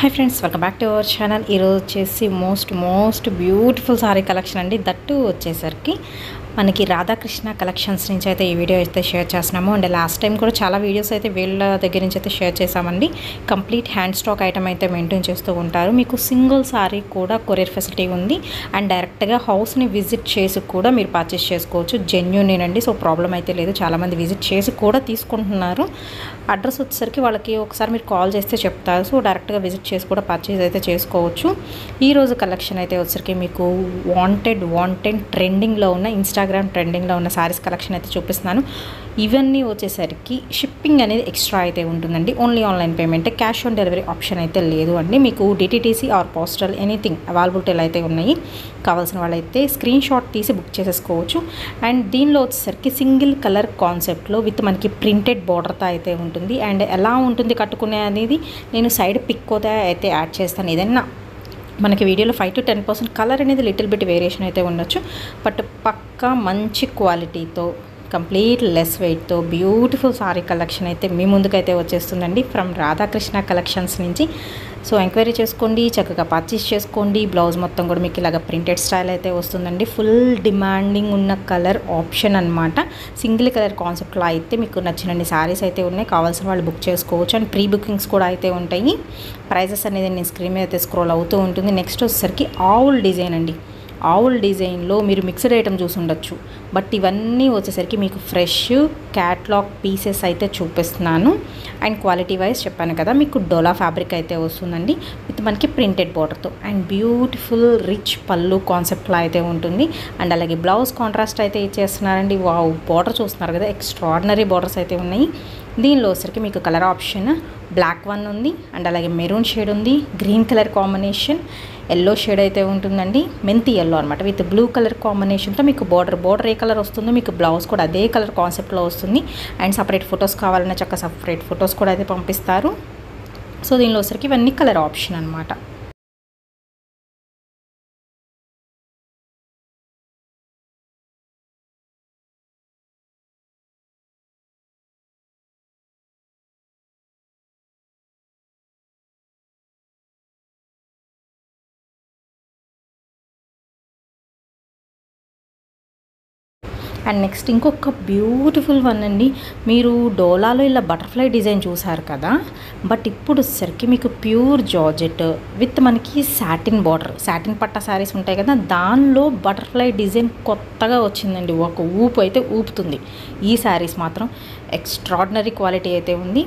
Hi friends, welcome back to our channel. ఈరోజు వచ్చేసి most beautiful sari collection అండి. That వచ్చేసరికి మనకి రాధాకృష్ణ కలెక్షన్స్ నుంచి అయితే ఈ వీడియో అయితే షేర్ చేస్తున్నాము. అండ్ లాస్ట్ టైం కూడా చాలా వీడియోస్ అయితే వీళ్ళ దగ్గర నుంచి అయితే షేర్ చేసామండి. కంప్లీట్ హ్యాండ్ స్టాక్ ఐటమ్ అయితే మెయింటైన్ చేస్తూ ఉంటారు. మీకు సింగిల్ సారీ కూడా కొరియర్ ఫెసిలిటీ ఉంది. అండ్ డైరెక్ట్గా హౌస్ని విజిట్ చేసి కూడా మీరు పర్చేస్ చేసుకోవచ్చు. జెన్యూనేనండి, సో ప్రాబ్లం అయితే లేదు. చాలామంది విజిట్ చేసి కూడా తీసుకుంటున్నారు. అడ్రస్ వచ్చేసరికి వాళ్ళకి ఒకసారి మీరు కాల్ చేస్తే చెప్తారు. సో డైరెక్ట్గా విజిట్ చేసి కూడా పర్చేస్ అయితే చేసుకోవచ్చు. ఈరోజు కలెక్షన్ అయితే వచ్చేసరికి మీకు వాంటెడ్ ట్రెండింగ్లో ఉన్న ఇన్స్టాగ్రామ్ ట్రెండింగ్లో ఉన్న సారీస్ కలెక్షన్ అయితే చూపిస్తున్నాను. ఇవన్నీ వచ్చేసరికి షిప్పింగ్ అనేది ఎక్స్ట్రా అయితే ఉంటుందండి. Only online payment, cash on delivery option అయితే లేదు అండి. మీకు డిటీటీసీ ఆర్ పోస్టల్ ఎనీథింగ్ అవైలబిలిటీలు అయితే ఉన్నాయి. కావాల్సిన వాళ్ళైతే స్క్రీన్ షాట్ తీసి బుక్ చేసేసుకోవచ్చు. అండ్ దీనిలో వచ్చేసరికి సింగిల్ కలర్ కాన్సెప్ట్లో విత్ మనకి ప్రింటెడ్ బార్డర్తో అయితే ఉంటుంది. అండ్ ఎలా ఉంటుంది కట్టుకునే అనేది నేను సైడ్ పిక్ కూడా అయితే యాడ్ చేస్తాను. ఏదైనా మనకి వీడియోలో 5 to 10% కలర్ అనేది లిటిల్ బిట్ వేరియేషన్ అయితే ఉండొచ్చు. బట్ పక్కా మంచి క్వాలిటీతో కంప్లీట్ లెస్ వెయిట్తో బ్యూటిఫుల్ సారీ కలెక్షన్ అయితే మీ ముందుకైతే వచ్చేస్తుందండి ఫ్రమ్ రాధాకృష్ణ కలెక్షన్స్ నుంచి. సో ఎంక్వైరీ చేసుకోండి, చక్కగా పర్చేస్ చేసుకోండి. బ్లౌజ్ మొత్తం కూడా మీకు ఇలాగ ప్రింటెడ్ స్టైల్ అయితే వస్తుందండి. ఫుల్ డిమాండింగ్ ఉన్న కలర్ ఆప్షన్ అనమాట. సింగిల్ కలర్ కాన్సెప్ట్లో అయితే మీకు నచ్చినన్ని సారీస్ అయితే ఉన్నాయి. కావాల్సిన వాళ్ళు బుక్ చేసుకోవచ్చు. అండ్ ప్రీ బుకింగ్స్ కూడా అయితే ఉంటాయి. ప్రైజెస్ అనేది నేను స్క్రీన్ మీద అయితే స్క్రోల్ అవుతూ ఉంటుంది. నెక్స్ట్ వచ్చేసరికి ఆవుల్ డిజైన్ అండి. ఆవుల్ డిజైన్లో మీరు మిక్స్డ్ ఐటమ్ చూసి ఉండొచ్చు. బట్ ఇవన్నీ వచ్చేసరికి మీకు ఫ్రెష్ క్యాట్లాగ్ పీసెస్ అయితే చూపిస్తున్నాను. అండ్ క్వాలిటీ వైజ్ చెప్పాను కదా, మీకు డోలా ఫ్యాబ్రిక్ అయితే వస్తుందండి విత్ మనకి ప్రింటెడ్ బార్డర్తో. అండ్ బ్యూటిఫుల్ రిచ్ పళ్ళు కాన్సెప్ట్లో అయితే ఉంటుంది. అండ్ అలాగే బ్లౌజ్ కాంట్రాస్ట్ అయితే ఇచ్చేస్తున్నారండి. వావ్, బార్డర్ చూస్తున్నారు కదా, ఎక్స్ట్రాడినరీ బార్డర్స్ అయితే ఉన్నాయి. దీనిలో వచ్చరికి మీకు కలర్ ఆప్షన్ బ్లాక్ వన్ ఉంది. అండ్ అలాగే మెరూన్ షేడ్ ఉంది, green colour combination, yellow shade అయితే ఉంటుందండి. మెంతి ఎల్లో అనమాట విత్ బ్లూ కలర్ కాంబినేషన్తో మీకు బార్డర్ ఏ కలర్ వస్తుందో మీకు బ్లౌజ్ కూడా అదే కలర్ కాన్సెప్ట్లో వస్తుంది. అండ్ సపరేట్ ఫొటోస్ కావాలన్నా చక్కగా సపరేట్ ఫొటోస్ కూడా అయితే పంపిస్తారు. సో దీనిలో వచ్చరికి ఇవన్నీ కలర్ ఆప్షన్ అనమాట. అండ్ నెక్స్ట్ ఇంకొక బ్యూటిఫుల్ వన్ అండి. మీరు డోలాలో ఇలా బటర్ఫ్లై డిజైన్ చూసారు కదా, బట్ ఇప్పుడు వచ్చేసరికి మీకు ప్యూర్ జార్జెట్ విత్ మనకి సాటిన్ బార్డర్, సాటిన్ పట్టా శారీస్ ఉంటాయి కదా, దానిలో బటర్ఫ్లై డిజైన్ కొత్తగా వచ్చిందండి. ఒక ఊపు అయితే ఊపుతుంది. ఈ శారీస్ మాత్రం ఎక్స్ట్రాడినరీ క్వాలిటీ అయితే ఉంది.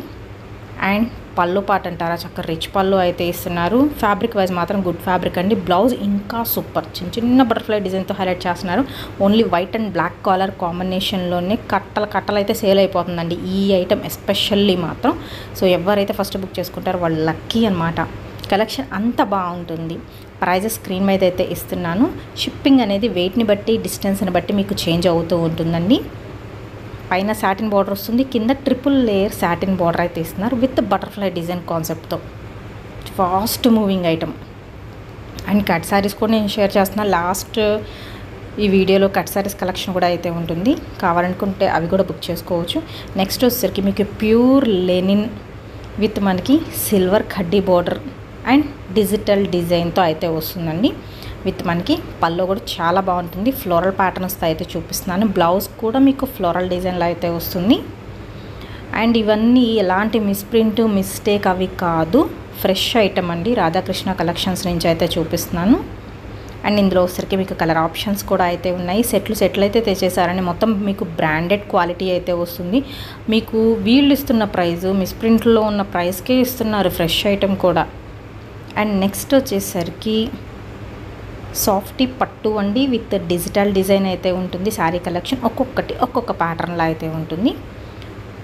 అండ్ పళ్ళు పాట అంటారా, చక్కగా రిచ్ పళ్ళు అయితే ఇస్తున్నారు. ఫ్యాబ్రిక్ వైజ్ మాత్రం గుడ్ ఫ్యాబ్రిక్ అండి. బ్లౌజ్ ఇంకా సూపర్, చిన్న బటర్ఫ్లై డిజైన్తో హైలైట్ చేస్తున్నారు. Only white and black colour కాంబినేషన్లోనే కట్టలు అయితే సేల్ అయిపోతుందండి ఈ ఐటమ్ ఎస్పెషల్లీ మాత్రం. సో ఎవరైతే ఫస్ట్ బుక్ చేసుకుంటారో వాళ్ళు లక్కీ అనమాట. కలెక్షన్ అంత బాగుంటుంది. ప్రైజెస్ స్క్రీన్ మీద అయితే ఇస్తున్నాను. షిప్పింగ్ అనేది వెయిట్ని బట్టి డిస్టెన్స్ని బట్టి మీకు చేంజ్ అవుతూ ఉంటుందండి. పైన సాటిన్ బార్డర్ వస్తుంది, కింద ట్రిపుల్ లేయర్ సాటిన్ బార్డర్ అయితే ఇస్తున్నారు విత్ బటర్ఫ్లై డిజైన్ కాన్సెప్ట్తో. Fast moving item. And cut saris కూడా నేను షేర్ చేస్తున్నాను. లాస్ట్ ఈ వీడియోలో కట్ శారీస్ కలెక్షన్ కూడా అయితే ఉంటుంది. కావాలనుకుంటే అవి కూడా బుక్ చేసుకోవచ్చు. నెక్స్ట్ వచ్చేసరికి మీకు ప్యూర్ లెనిన్ విత్ మనకి సిల్వర్ కడ్డీ బార్డర్ అండ్ డిజిటల్ డిజైన్తో అయితే వస్తుందండి. విత్ మనకి పళ్ళు కూడా చాలా బాగుంటుంది. ఫ్లోరల్ ప్యాటర్న్స్తో అయితే చూపిస్తున్నాను. బ్లౌజ్ కూడా మీకు ఫ్లోరల్ డిజైన్లో అయితే వస్తుంది. అండ్ ఇవన్నీ ఎలాంటి మిస్ప్రింట్ మిస్టేక్ అవి కాదు, ఫ్రెష్ ఐటమ్ అండి. రాధాకృష్ణ కలెక్షన్స్ నుంచి అయితే చూపిస్తున్నాను. అండ్ ఇందులో వచ్చరికి మీకు కలర్ ఆప్షన్స్ కూడా అయితే ఉన్నాయి. సెట్లు అయితే తెచ్చేసారని మొత్తం మీకు బ్రాండెడ్ క్వాలిటీ అయితే వస్తుంది. మీకు వీళ్ళు ఇస్తున్న ప్రైజు మిస్ప్రింట్లో ఉన్న ప్రైస్కే ఇస్తున్నారు ఫ్రెష్ ఐటమ్ కూడా. అండ్ నెక్స్ట్ వచ్చేసరికి సాఫ్టీ పట్టు అండి విత్ డిజిటల్ డిజైన్ అయితే ఉంటుంది. శారీ కలెక్షన్ ఒక్కొక్క ప్యాటర్న్లో అయితే ఉంటుంది.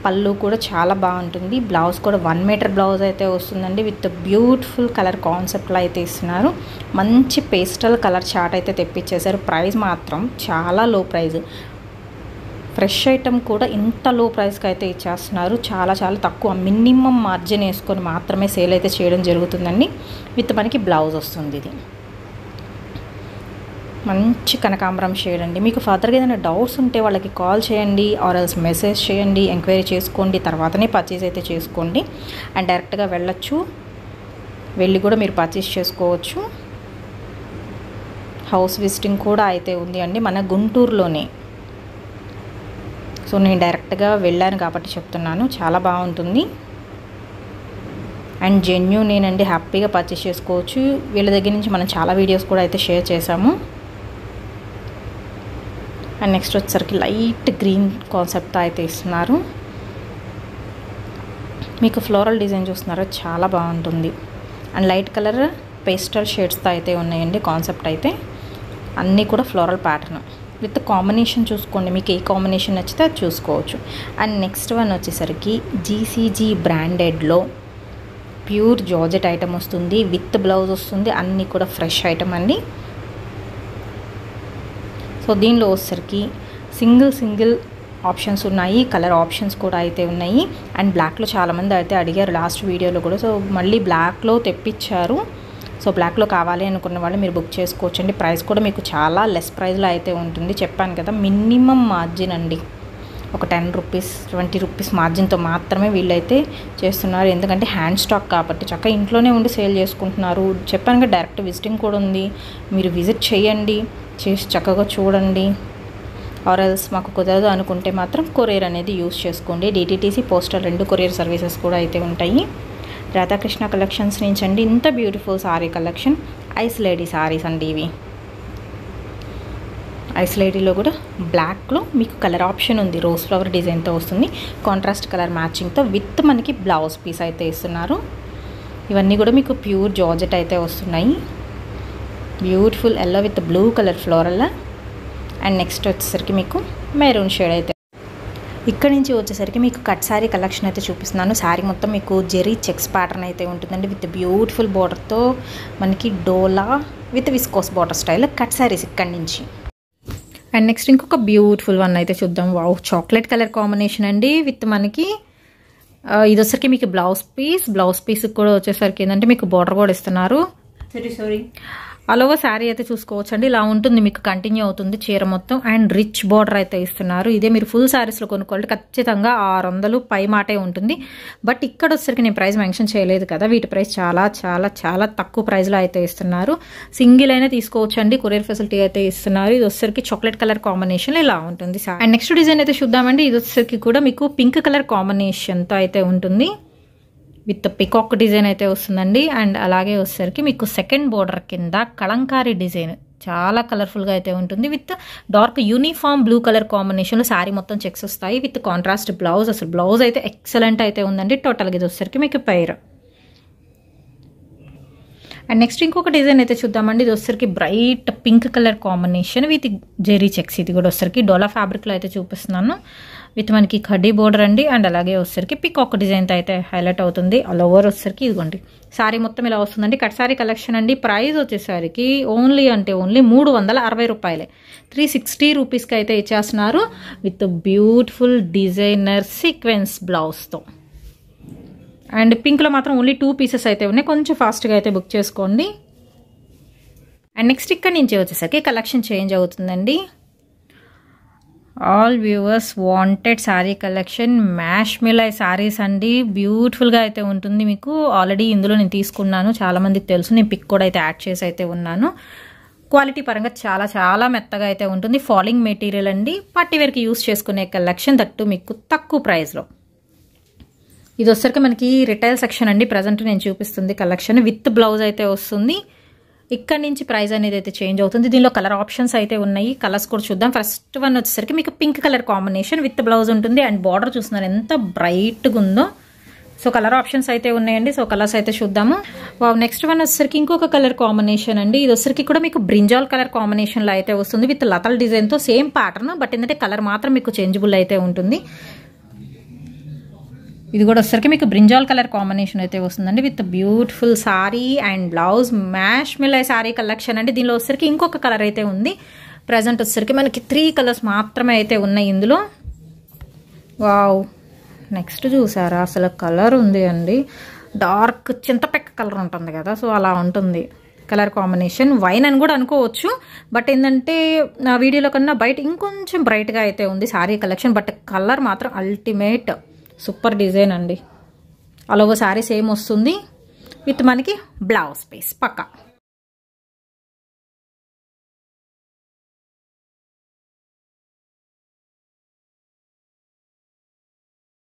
పళ్ళు కూడా చాలా బాగుంటుంది. బ్లౌజ్ కూడా 1 మీటర్ బ్లౌజ్ అయితే వస్తుందండి విత్ బ్యూటిఫుల్ కలర్ కాన్సెప్ట్లో అయితే ఇస్తున్నారు. మంచి పేస్టల్ కలర్ చార్ట్ అయితే తెప్పించేశారు. ప్రైస్ మాత్రం చాలా లో ప్రైస్. ఫ్రెష్ ఐటమ్ కూడా ఇంత లో ప్రైస్కి అయితే ఇచ్చేస్తున్నారు. చాలా తక్కువ, మినిమం మార్జిన్ వేసుకొని మాత్రమే సేల్ అయితే చేయడం జరుగుతుందండి. విత్ మనకి బ్లౌజ్ వస్తుంది. ఇది మంచి కనకాంబరం షేడ్ అండి. మీకు ఫర్దర్గా ఏదైనా డౌట్స్ ఉంటే వాళ్ళకి కాల్ చేయండి ఆర్ ఎల్స్ మెసేజ్ చేయండి, ఎంక్వైరీ చేసుకోండి, తర్వాతనే పర్చేజ్ అయితే చేసుకోండి. అండ్ డైరెక్ట్గా వెళ్ళొచ్చు. వెళ్ళి కూడా మీరు పర్చేస్ చేసుకోవచ్చు. హౌస్ విజిటింగ్ కూడా అయితే ఉంది అండి మన గుంటూరులోనే. సో నేను డైరెక్ట్గా వెళ్ళాను కాబట్టి చెప్తున్నాను, చాలా బాగుంటుంది అండ్ జెన్యూనేనండి. హ్యాపీగా పర్చేస్ చేసుకోవచ్చు. వీళ్ళ దగ్గర నుంచి మనం చాలా వీడియోస్ కూడా అయితే షేర్ చేసాము. అండ్ నెక్స్ట్ వచ్చేసరికి లైట్ గ్రీన్ కాన్సెప్ట్తో అయితే ఇస్తున్నారు. మీకు ఫ్లోరల్ డిజైన్ చూస్తున్నారో చాలా బాగుంటుంది. అండ్ లైట్ కలర్ పేస్టల్ షేడ్స్తో అయితే ఉన్నాయండి కాన్సెప్ట్ అయితే. అన్నీ కూడా ఫ్లోరల్ ప్యాటర్న్ విత్ కాంబినేషన్ చూసుకోండి, మీకు ఏ కాంబినేషన్ నచ్చితే అది చూసుకోవచ్చు. అండ్ నెక్స్ట్ వన్ వచ్చేసరికి జీసీజీ బ్రాండెడ్లో ప్యూర్ జార్జెట్ ఐటమ్ వస్తుంది, విత్ బ్లౌజ్ వస్తుంది. అన్నీ కూడా ఫ్రెష్ ఐటమ్ అండి. సో దీనిలో వచ్చేసరికి సింగిల్ ఆప్షన్స్ ఉన్నాయి, కలర్ ఆప్షన్స్ కూడా అయితే ఉన్నాయి. అండ్ బ్లాక్లో చాలామంది అయితే అడిగారు లాస్ట్ వీడియోలో కూడా. సో మళ్ళీ బ్లాక్లో తెప్పించారు. సో బ్లాక్లో కావాలి అనుకున్న వాళ్ళు మీరు బుక్ చేసుకోవచ్చండి. ప్రైస్ కూడా మీకు చాలా లెస్ ప్రైస్లో అయితే ఉంటుంది. చెప్పాను కదా, మినిమం మార్జిన్ అండి. ఒక 10 రూపీస్ 20 రూపీస్ మార్జిన్తో మాత్రమే వీళ్ళైతే చేస్తున్నారు. ఎందుకంటే హ్యాండ్ స్టాక్ కాబట్టి చక్కగా ఇంట్లోనే ఉండి సేల్ చేసుకుంటున్నారు. చెప్పాను కదా, డైరెక్ట్ విజిటింగ్ కూడా ఉంది. మీరు విజిట్ చేయండి, చేసి చక్కగా చూడండి. ఆర్ఎల్స్ మాకు కుదరదు అనుకుంటే మాత్రం కొరియర్ అనేది యూస్ చేసుకోండి. డిటీటీసీ పోస్టల్ 2 కొరియర్ సర్వీసెస్ కూడా అయితే ఉంటాయి. రాధాకృష్ణ కలెక్షన్స్ నుంచి అండి ఇంత beautiful sari collection. Ice lady saris అండి ఇవి. ఐస్ లేడీలో కూడా బ్లాక్లో మీకు కలర్ ఆప్షన్ ఉంది. రోజ్ ఫ్లవర్ డిజైన్తో వస్తుంది, కాంట్రాస్ట్ కలర్ మ్యాచింగ్తో విత్ మనకి బ్లౌజ్ పీస్ అయితే ఇస్తున్నారు. ఇవన్నీ కూడా మీకు ప్యూర్ జార్జెట్ అయితే వస్తున్నాయి. Beautiful yellow with blue colour floral. And next వచ్చేసరికి మీకు మెరూన్ షేడ్ అయితే. ఇక్కడ నుంచి వచ్చేసరికి మీకు కట్ శారీ కలెక్షన్ అయితే చూపిస్తున్నాను. శారీ మొత్తం మీకు జెరీ చెక్స్ ప్యాటర్న్ అయితే ఉంటుందండి విత్ బ్యూటిఫుల్ బార్డర్తో. మనకి డోలా with viscose border style cut saris ఇక్కడ నుంచి. అండ్ నెక్స్ట్ ఇంకొక బ్యూటిఫుల్ వన్ అయితే చూద్దాం. వావ్, చాక్లెట్ కలర్ కాంబినేషన్ అండి విత్ మనకి ఇది వచ్చేసరికి మీకు బ్లౌజ్ పీస్ కూడా వచ్చేసరికి ఏంటంటే మీకు బార్డర్ కూడా ఇస్తున్నారు. సారీ ఆల్ ఓవర్ శారీ అయితే చూసుకోవచ్చు అండి. ఇలా ఉంటుంది, మీకు కంటిన్యూ అవుతుంది చీర మొత్తం. అండ్ రిచ్ బార్డర్ అయితే ఇస్తున్నారు. ఇదే మీరు ఫుల్ శారీస్లో కొనుక్కోవాలి ఖచ్చితంగా 600 పై మాటే ఉంటుంది. బట్ ఇక్కడ వచ్చేసరికి నేను ప్రైస్ మెన్షన్ చేయలేదు కదా, వీటి ప్రైస్ చాలా చాలా చాలా తక్కువ ప్రైస్లో అయితే ఇస్తున్నారు. సింగిల్ అయినా తీసుకోవచ్చు అండి, కొరియర్ ఫెసిలిటీ అయితే ఇస్తున్నారు. ఇది వచ్చేసరికి చాక్లెట్ కలర్ కాంబినేషన్ ఇలా ఉంటుంది. అండ్ నెక్స్ట్ డిజైన్ అయితే చూద్దామండి. ఇది వచ్చేసరికి కూడా మీకు పింక్ కలర్ కాంబినేషన్తో అయితే ఉంటుంది విత్ పికాక్ డిజైన్ అయితే వస్తుందండి. అండ్ అలాగే వచ్చేసరికి మీకు సెకండ్ బోర్డర్ కింద కలంకారీ డిజైన్ చాలా కలర్ఫుల్గా అయితే ఉంటుంది with dark uniform blue colour కాంబినేషన్లో శారీ మొత్తం చెక్స్ వస్తాయి విత్ కాంట్రాస్ట్ బ్లౌజ్. అసలు బ్లౌజ్ అయితే ఎక్సలెంట్ అయితే ఉందండి. టోటల్గా ఇది వచ్చేసరికి మీకు పైర్. అండ్ నెక్స్ట్ ఇంకొక డిజైన్ అయితే చూద్దామండి. ఇది వచ్చేసరికి bright pink colour combination with zari checks. ఇది కూడా వచ్చేసరికి డోలా ఫ్యాబ్రిక్లో అయితే చూపిస్తున్నాను విత్ మనకి కడ్డీ బోర్డర్ అండి. అండ్ అలాగే వచ్చేసరికి పికాక్ డిజైన్తో అయితే హైలైట్ అవుతుంది. ఆల్ ఓవర్ వచ్చేసరికి ఇదిగోండి శారీ మొత్తం ఇలా వస్తుందండి. కట్ శారీ కలెక్షన్ అండి. ప్రైస్ వచ్చేసరికి ఓన్లీ 360 రూపాయలే, 360 రూపీస్కి అయితే ఇచ్చేస్తున్నారు విత్ బ్యూటిఫుల్ డిజైనర్ సీక్వెన్స్ బ్లౌజ్తో. అండ్ పింక్లో మాత్రం ఓన్లీ 2 పీసెస్ అయితే ఉన్నాయి. కొంచెం ఫాస్ట్గా అయితే బుక్ చేసుకోండి. అండ్ నెక్స్ట్ ఇక్కడ నుంచి వచ్చేసరికి కలెక్షన్ చేంజ్ అవుతుందండి. All viewers wanted sari collection మ్యాష్ మిలాయ్ శారీస్ అండి. బ్యూటిఫుల్గా అయితే ఉంటుంది. మీకు ఆల్రెడీ ఇందులో నేను తీసుకున్నాను, చాలామందికి తెలుసు. నేను పిక్ కూడా అయితే యాడ్ చేసి అయితే ఉన్నాను. క్వాలిటీ పరంగా చాలా చాలా మెత్తగా అయితే ఉంటుంది. ఫాలింగ్ మెటీరియల్ అండి. పార్టీవేర్కి యూస్ చేసుకునే కలెక్షన్, దట్టు మీకు తక్కువ ప్రైస్లో. ఇది వచ్చేసరికి మనకి రిటైల్ సెక్షన్ అండి. ప్రజెంట్ నేను చూపిస్తుంది కలెక్షన్ విత్ బ్లౌజ్ అయితే వస్తుంది. ఇక్కడ నుంచి ప్రైస్ అనేది అయితే చేంజ్ అవుతుంది. దీనిలో కలర్ ఆప్షన్స్ అయితే ఉన్నాయి. కలర్స్ కూడా చూద్దాం. ఫస్ట్ వన్ వచ్చేసరికి మీకు pink colour combination with blouse ఉంటుంది. అండ్ బార్డర్ చూస్తున్నారు ఎంత బ్రైట్గా ఉందో. సో కలర్ ఆప్షన్స్ అయితే ఉన్నాయండి. సో కలర్స్ అయితే చూద్దాము. నెక్స్ట్ వన్ వచ్చేసరికి ఇంకొక కలర్ కాంబినేషన్ అండి. ఇది వచ్చేసరికి కూడా మీకు బ్రింజాల్ కలర్ కాంబినేషన్లో అయితే వస్తుంది విత్ లతల్ డిజైన్తో సేమ్ ప్యాటర్న్. బట్ ఏంటంటే కలర్ మాత్రం మీకు చేంజబుల్ అయితే ఉంటుంది. ఇది కూడా వచ్చేసరికి మీకు బ్రింజాల్ కలర్ కాంబినేషన్ అయితే వస్తుందండి with beautiful sari and blouse. మ్యాష్ మిలాయ్ సారీ కలెక్షన్ అండి. దీనిలో వచ్చేసరికి ఇంకొక కలర్ అయితే ఉంది. ప్రజెంట్ వచ్చేసరికి మనకి 3 కలర్స్ మాత్రమే అయితే ఉన్నాయి ఇందులో. వావ్, నెక్స్ట్ చూసారా అసలు కలర్ ఉంది అండి. డార్క్ చింతపెక్క కలర్ ఉంటుంది కదా, సో అలా ఉంటుంది కలర్ కాంబినేషన్. వైన్ అని కూడా అనుకోవచ్చు. బట్ ఏంటంటే నా వీడియోలో కన్నా బయట ఇంకొంచెం బ్రైట్గా అయితే ఉంది సారీ కలెక్షన్. బట్ కలర్ మాత్రం అల్టిమేట్ సూపర్ డిజైన్ అండి. ఆల్ ఓవర్ శారీ సేమ్ వస్తుంది. విత్ మనకి బ్లౌజ్ పీస్ పక్కా.